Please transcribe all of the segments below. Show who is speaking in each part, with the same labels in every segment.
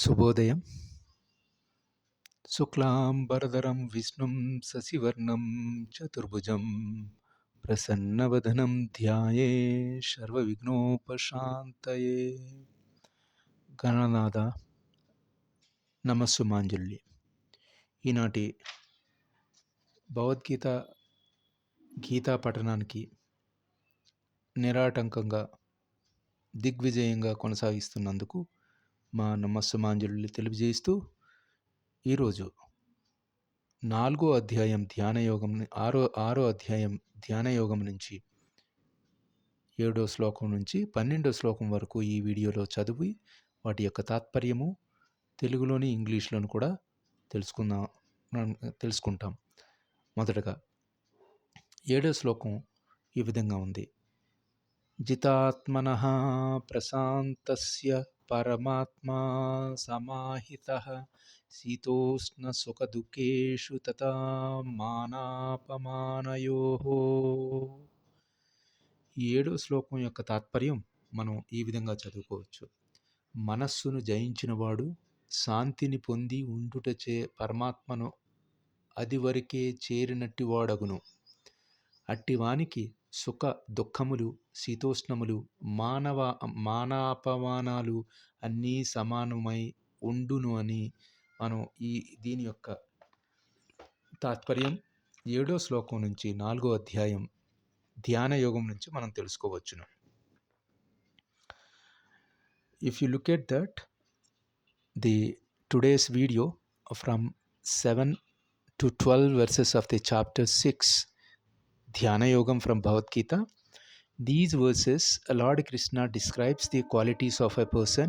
Speaker 1: శుభోదయం. శుక్లాంబరధరం విష్ణుం శశివర్ణం చతుర్భుజం ప్రసన్నవదనం ధ్యాయే సర్వవిఘ్నోపశాంతయే. గణనాథ నమస్సుమాంజలి. ఈనాటి భగవద్గీత గీతా పఠనానికి నిరాటంకంగా దిగ్విజయంగా కొనసాగిస్తున్నందుకు మా నమస్సుమాంజలి తెలియజేస్తూ ఈరోజు 4వ అధ్యాయం ధ్యానయోగం ఆరో అధ్యాయం ధ్యానయోగం నుంచి 7వ శ్లోకం నుంచి 12వ శ్లోకం వరకు ఈ వీడియోలో చదివి వాటి యొక్క తాత్పర్యము తెలుగులోని ఇంగ్లీష్లోను కూడా తెలుసుకుంటాం. మొదటగా 7వ శ్లోకం ఈ విధంగా ఉంది. జితాత్మనః ప్రశాంతస్య పరమాత్మా సమాహితః శీతోష్ణ సుఖదుఃఖేషు తథా మానాపమానయోః. ఈ 7వ శ్లోకం యొక్క తాత్పర్యం మనం ఈ విధంగా చదువుకోవచ్చు. మనస్సును జయించినవాడు శాంతిని పొంది ఉండుటచే పరమాత్మను అదివరకే చేరినట్టి వాడగును. అట్టివానికి సుఖ దుఃఖములు శీతోష్ణములు మానాపమానాలు అన్నీ సమానమై ఉండును అని మనం దీని యొక్క తాత్పర్యం 7వ శ్లోకం నుంచి 4వ అధ్యాయం ధ్యాన యోగం నుంచి మనం తెలుసుకోవచ్చును. If you look at that the today's video from 7 to 12 verses of the chapter 6 Dhyana Yogam from Bhagavad Gita. These verses, Lord Krishna describes the qualities of a person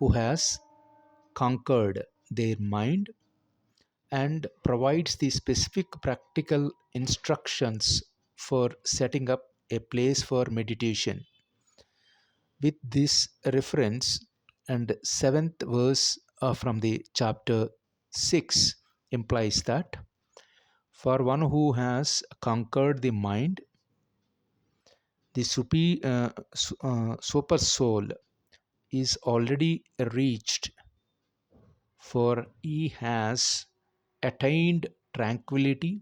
Speaker 1: who has conquered their mind and provides the specific practical instructions for setting up a place for meditation. With this reference and 7th verse from the chapter 6 implies that for one who has conquered the mind, the super soul is already reached, for he has attained tranquility.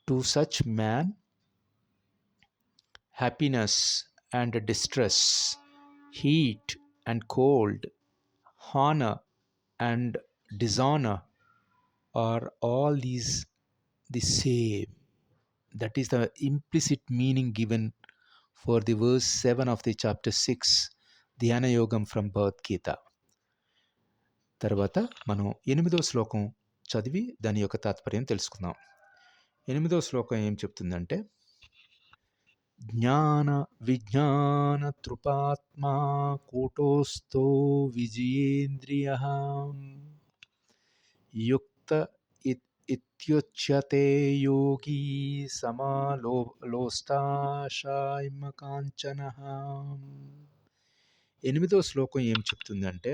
Speaker 1: To such man, happiness and distress, heat and cold, honor and dishonor are all these the same. That is the implicit meaning given for the verse 7 of the chapter 6 Dhyana Yogam from Bhagavad Gita. తర్వాత మనం 8వ శ్లోకం చదివి దాని యొక్క తాత్పర్యం తెలుసుకుందాం. 8వ శ్లోకం ఏం చెప్తుందంటే, జ్ఞాన విజ్ఞాన తృపాత్మా కూటోస్థో విజయేంద్రియః యుక్త ఇత్యుచ్యతే యోగి సమాలోష్టాశాయమకాంచనః. 8వ శ్లోకం ఏం చెప్తుందంటే,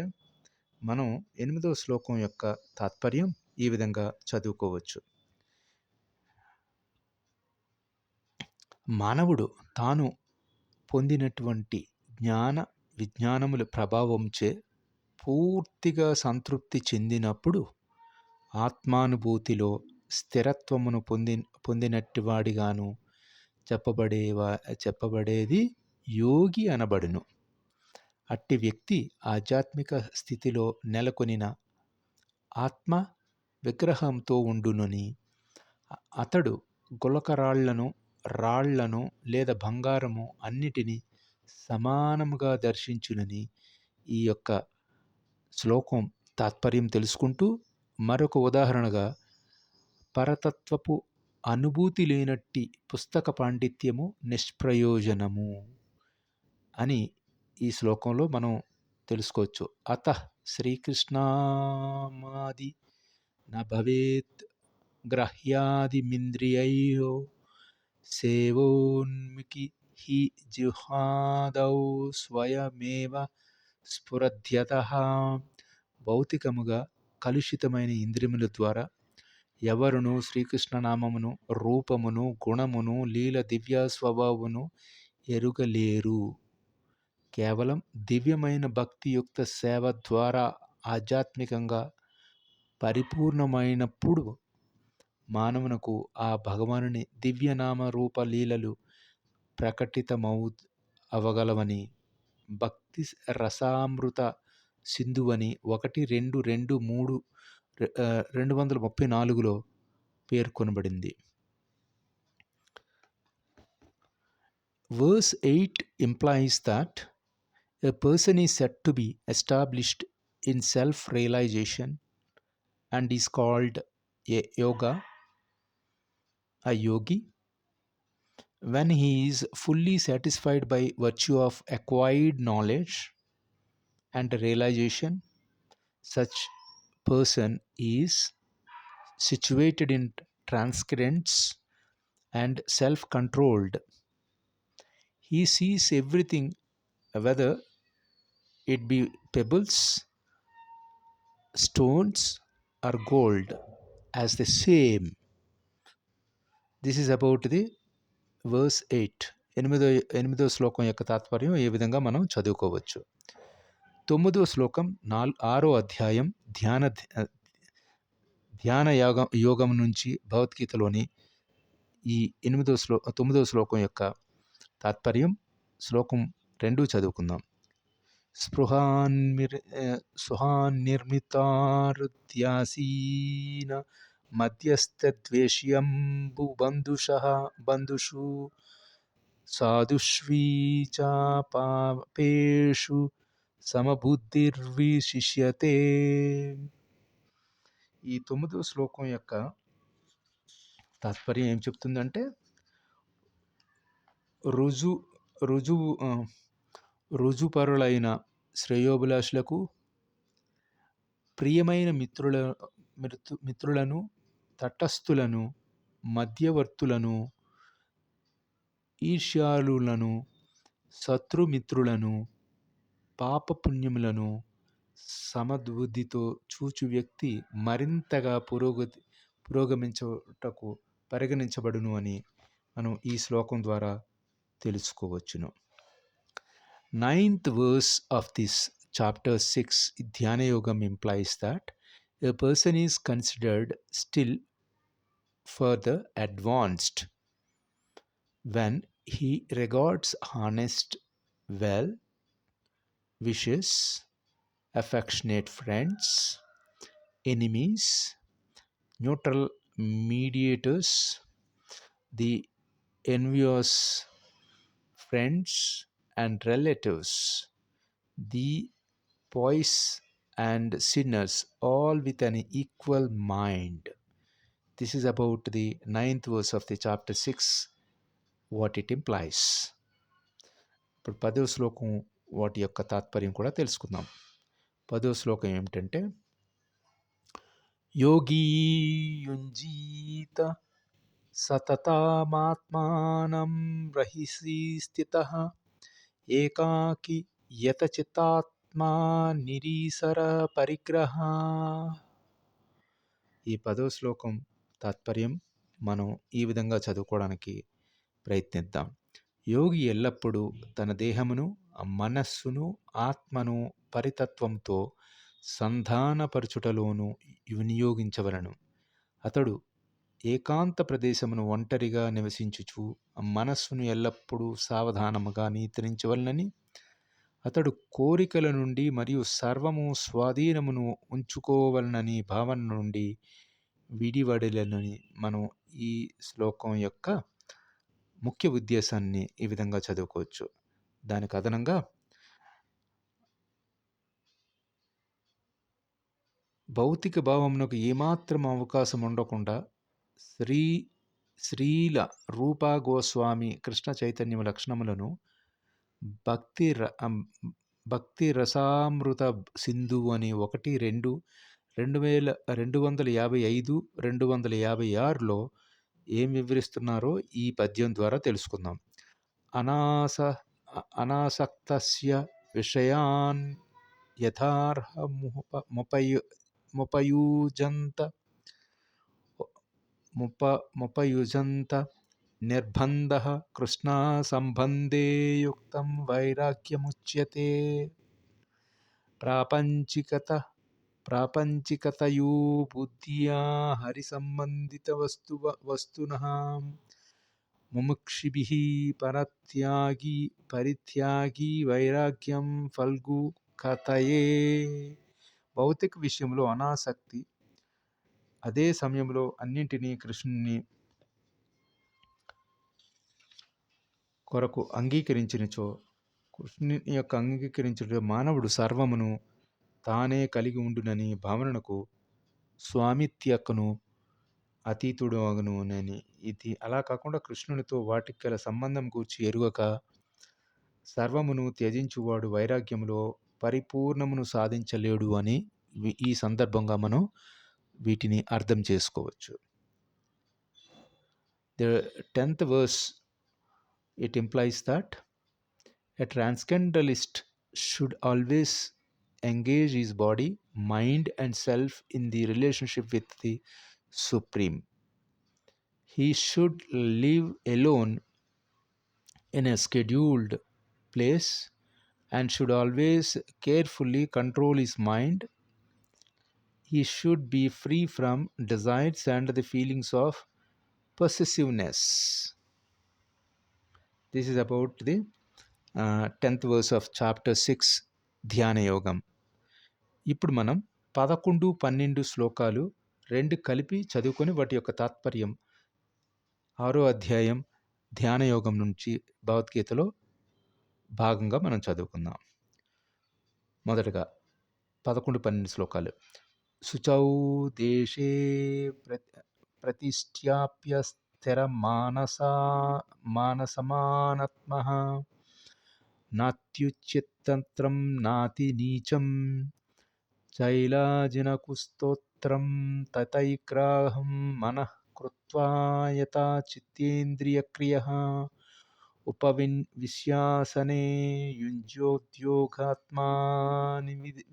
Speaker 1: మనం 8వ శ్లోకం యొక్క తాత్పర్యం ఈ విధంగా చదువుకోవచ్చు. మానవుడు తాను పొందినటువంటి జ్ఞాన విజ్ఞానముల ప్రభావంచే పూర్తిగా సంతృప్తి చెందినప్పుడు ఆత్మానుభూతిలో స్థిరత్వమును పొందినట్టివాడిగాను చెప్పబడేది యోగి అనబడును. అట్టి వ్యక్తి ఆధ్యాత్మిక స్థితిలో నెలకొనిన ఆత్మ విగ్రహంతో ఉండునని, అతడు గులకరాళ్లను రాళ్లను లేదా బంగారము అన్నిటినీ సమానముగా దర్శించునని ఈ యొక్క శ్లోకం తాత్పర్యం తెలుసుకుంటూ, మరొక ఉదాహరణగా పరతత్వపు అనుభూతి లేనట్టి పుస్తక పాండిత్యము నిష్ప్రయోజనము అని ఈ శ్లోకంలో మనం తెలుసుకోవచ్చు. అతః శ్రీకృష్ణామాది న భవేత్ గ్రహ్యాదిమింద్రియైః సేవోన్ముఖి హి జిహ్వాదౌ స్వయమేవ స్ఫురద్యతః. భౌతికముగా కలుషితమైన ఇంద్రియముల ద్వారా ఎవరును శ్రీకృష్ణ నామమును, రూపమును, గుణమును, లీల దివ్య స్వభావమును ఎరుగలేరు. కేవలం దివ్యమైన భక్తియుక్త సేవ ద్వారా ఆధ్యాత్మికంగా పరిపూర్ణమైనప్పుడు మానవునకు ఆ భగవానుని దివ్యనామ రూప లీలలు అవగలవని భక్తి రసామృత సింధువని 234లో పేర్కొనబడింది. Verse 8 implies that a person is said to be established in self-realization and is called a yogi, when he is fully satisfied by virtue of acquired knowledge and realization. Such person is situated in transcendence and self-controlled. He sees everything, whether it be pebbles, stones, or gold, as the same. This is about the verse 8. ఎనిమిదో శ్లోకం యొక్క తాత్పర్యం ఏ విధంగా మనం చదువుకోవచ్చు. 9వ శ్లోకం 6వ అధ్యాయం ధ్యాన యోగం నుంచి భగవద్గీతలోని ఈ 9వ శ్లోకం యొక్క తాత్పర్యం. శ్లోకం 2 చదువుకుందాం. స్పృహాన్నిర్మితారుద్యాసీన మధ్యస్థద్వేష్యంబు బంధుషు సాధుష్వీచాపాపేషు సమబుద్ధిర్విశిష్యతే. ఈ 9వ శ్లోకం యొక్క తాత్పర్యం ఏం చెప్తుందంటే, రుజుపరులైన శ్రేయోభిలాషులకు, ప్రియమైన మిత్రులను, తటస్థులను, మధ్యవర్తులను, ఈర్ష్యాలులను, శత్రుమిత్రులను, పాపపుణ్యములను సమబుద్ధితో చూచు వ్యక్తి మరింతగా పురోగమించుటకు పరిగణించబడును అని మనం ఈ శ్లోకం ద్వారా తెలుసుకోవచ్చును. 9th verse of this chapter 6 Dhyana Yogam implies that a person is considered still further advanced when he regards honest, well wishes, affectionate friends, enemies, neutral mediators, the envious friends and relatives, the pious and sinners, all with an equal mind. This is about the 9th verse of the chapter 6, what it implies. ఇప్పుడు 10వ శ్లోకం వాటి యొక్క తాత్పర్యం కూడా తెలుసుకుందాం. 10వ శ్లోకం ఏమిటంటే, యోగీ యుంజీత సతతమాత్మానం రహిసి స్థితః ఏకాకి యతచిత్తాత్మా నిరీసర పరిగ్రహ. ఈ 10వ శ్లోకం తాత్పర్యం మనం ఈ విధంగా చదువుకోవడానికి ప్రయత్నిద్దాం. యోగి ఎల్లప్పుడూ తన దేహమును, మనస్సును, ఆత్మను పరితత్వంతో సంధానపరచుటలోను వినియోగించవలను. అతడు ఏకాంత ప్రదేశమును ఒంటరిగా నివసించుచు మనస్సును ఎల్లప్పుడూ సావధానముగా నియంత్రించవలనని, అతడు కోరికల నుండి మరియు సర్వము స్వాధీనమును ఉంచుకోవలనని భావన నుండి విడివడలని మనం ఈ శ్లోకం యొక్క ముఖ్య ఉద్దేశాన్ని ఈ విధంగా చదువుకోవచ్చు. దానికి అదనంగా భౌతిక భావమునకు ఏమాత్రం అవకాశం ఉండకుండా శ్రీల రూపా గోస్వామి కృష్ణ చైతన్యం లక్షణములను భక్తి రసామృత సింధు అని 255-256లో ఏం వివరిస్తున్నారో ఈ పద్యం ద్వారా తెలుసుకుందాం. అనాసక్తస్య విషయాన్ యథార్హముపయుజంత నిర్బంధః కృష్ణా సంబంధే యుక్తం వైరాగ్యముచ్యతే. ప్రాపంచికతయో బుద్ధ్యా హరిసంబంధిత వస్తునః ముముక్షిభిః పరిత్యాగి వైరాగ్యం ఫల్గు కథయే. భౌతిక విషయంలో అనాసక్తి, అదే సమయంలో అన్నింటినీ కృష్ణుని కొరకు అంగీకరించినచో, కృష్ణుని యొక్క అంగీకరించడం మానవుడు సర్వమును తానే కలిగి ఉండునని భావనకు స్వామిత్యకును అతీతుడు అగునునని. ఇది అలా కాకుండా కృష్ణునితో వాటికి గల సంబంధం గూర్చి ఎరుగక సర్వమును త్యజించువాడు వైరాగ్యములో పరిపూర్ణమును సాధించలేడు అని ఈ సందర్భంగా మనం వీటిని అర్థం చేసుకోవచ్చు. The 10th verse, it implies that a transcendentalist should always engage his body, mind and self in the relationship with the Supreme. He should live alone in a scheduled place and should always carefully control his mind. He should be free from desires and the feelings of possessiveness. This is about the 10th verse of chapter 6 ధ్యాన యోగం. ఇప్పుడు మనం 11, 12 శ్లోకాలు రెండు కలిపి చదువుకొని వాటి యొక్క తాత్పర్యం 6వ అధ్యాయం ధ్యాన యోగం నుంచి భగవద్గీతలో భాగంగా మనం చదువుకుందాం. మొదటగా 11, 12 శ్లోకాలు. శుచౌ దేశే ప్రతిష్ఠాప్య స్థిర మానసమానత్మః నాత్యుచ్యతంత్రం నాతి నీచం చైలాజినకుస్తోత్రం తతైగ్రాహం మనః కృత్వా యథా చిత్తేంద్రియక్రియః ఉపవిశ్యాసనే యుంజ్యోద్యోగాత్మాని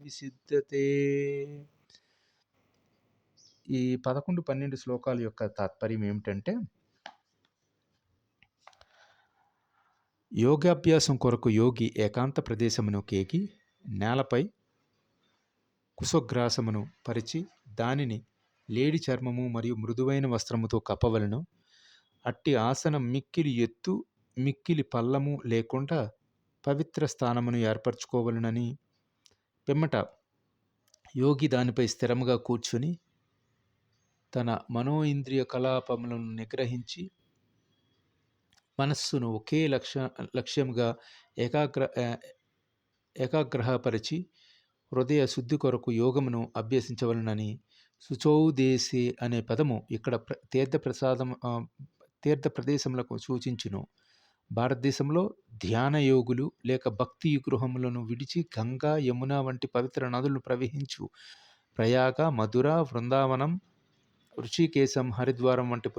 Speaker 1: విసిద్ధతే. ఈ 11, 12 శ్లోకాల యొక్క తాత్పర్యం ఏమిటంటే, యోగాభ్యాసం కొరకు యోగి ఏకాంత ప్రదేశమును కేకి నేలపై కుశగ్రాసమును పరిచి దానిని లేడి చర్మము మరియు మృదువైన వస్త్రముతో కప్పవలను. అట్టి ఆసనం మిక్కిలి ఎత్తు మిక్కిలి పల్లము లేకుండా పవిత్ర స్థానమును ఏర్పరచుకోవలనని. పిమ్మట యోగి దానిపై స్థిరముగా కూర్చుని తన మనోఇంద్రియ కలాపములను నిగ్రహించి మనస్సును ఒకే లక్ష్యముగా ఏకాగ్రహపరిచి హృదయ శుద్ధి కొరకు యోగమును అభ్యసించవలనని. శుచౌదేశే అనే పదము ఇక్కడ తీర్థ ప్రదేశములకు సూచించును. భారతదేశంలో ధ్యాన యోగులు లేక భక్తి గృహములను విడిచి గంగా, యమున వంటి పవిత్ర నదులు ప్రవహించు ప్రయాగ, మధుర, బృందావనం, ఋషికేశం, హరిద్వారం వంటి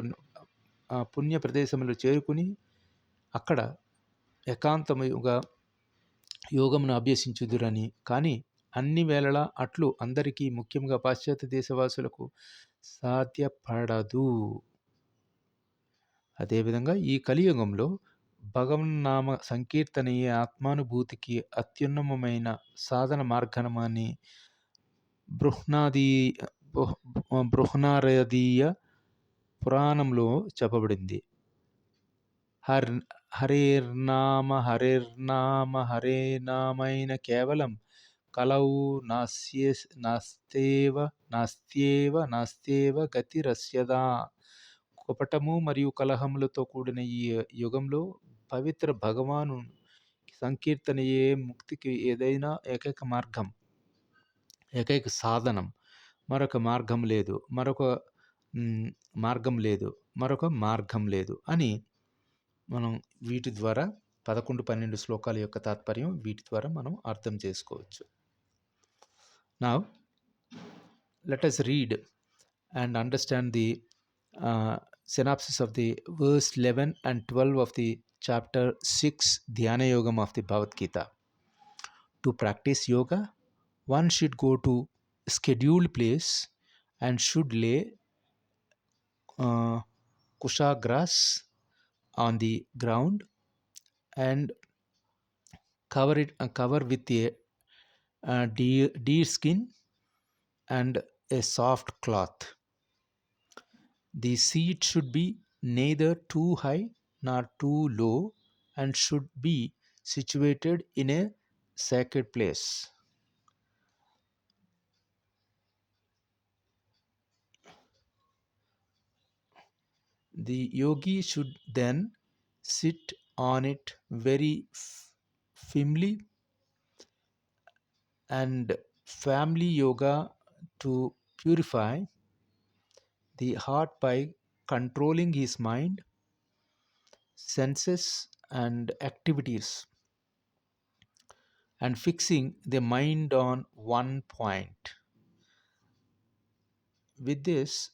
Speaker 1: పుణ్య ప్రదేశములు చేరుకుని అక్కడ ఏకాంతముగా యోగమును అభ్యసించుదురని. కానీ అన్ని వేళలా అట్లు అందరికీ, ముఖ్యంగా పాశ్చాత్య దేశవాసులకు సాధ్యపడదు. అదేవిధంగా ఈ కలియుగంలో భగవన్నామ సంకీర్తనయే ఆత్మానుభూతికి అత్యున్నతమైన సాధన మార్గమని బృహన్నారదీయ పురాణంలో చెప్పబడింది. హరేర్నామైన కేవలం కలౌ నాస్త్యేవ గతిరస్యదా. కపటము మరియు కలహములతో కూడిన ఈ యుగంలో పవిత్ర భగవాను సంకీర్తనయే ముక్తికి ఏదైనా ఏకైక సాధనం. మరొక మార్గం లేదు అని మనం వీటి ద్వారా 11, 12 శ్లోకాల యొక్క తాత్పర్యం వీటి ద్వారా మనం అర్థం చేసుకోవచ్చు. Now let us read and understand the synopsis of the verse 11 and 12 of the chapter 6 Dhyana Yogam of the Bhagavad Gita. To practice yoga, one should go to a scheduled place and should lay kushagras on the ground and cover with a deer skin and a soft cloth. The seat should be neither too high nor too low and should be situated in a sacred place. The yogi should then sit on it very firmly, and family yoga to purify the heart by controlling his mind, senses, and activities and fixing the mind on one point. With this,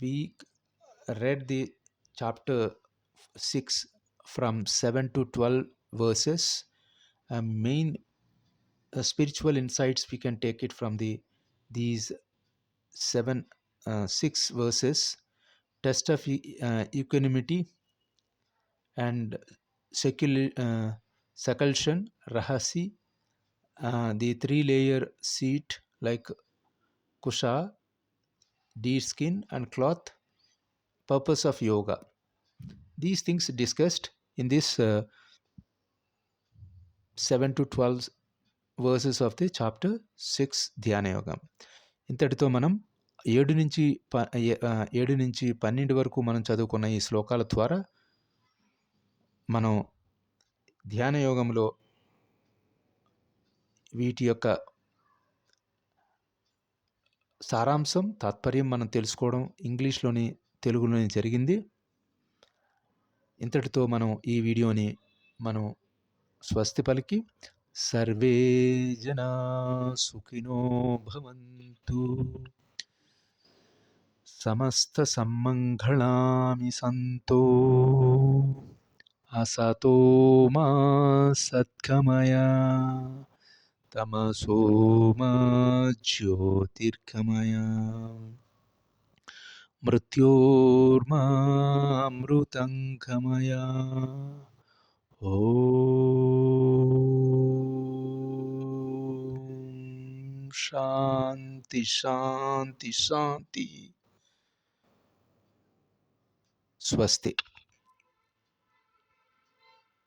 Speaker 1: we read the chapter 6 from 7 to 12 verses. Main spiritual insights we can take it from these 6 verses: test of equanimity and seculsion, rahasi, the 3-layer seat like kusha, deer skin, and cloth, purpose of yoga. These things discussed in this 7 to 12 verses of the chapter 6 ధ్యాన యోగం. ఇంతటితో మనం 7 నుంచి 12 వరకు మనం చదువుకున్న ఈ శ్లోకాల ద్వారా మనం ధ్యాన యోగంలో వీటి యొక్క సారాంశం, తాత్పర్యం మనం తెలుసుకోవడం ఇంగ్లీష్లోని తెలుగులోని జరిగింది. ఇంతటితో మనం ఈ వీడియోని మనం స్వస్తి పలికి సర్వే జనా సుఖినో భవంతు, సమస్త సమ్మంగళాని సంతో, అసతో మా సద్గమయ, తమసో మా జ్యోతిర్గమయ, మృత్యోర్మామృతంగమయ. ఓం శాంతి శాంతి శాంతి. స్వస్తి.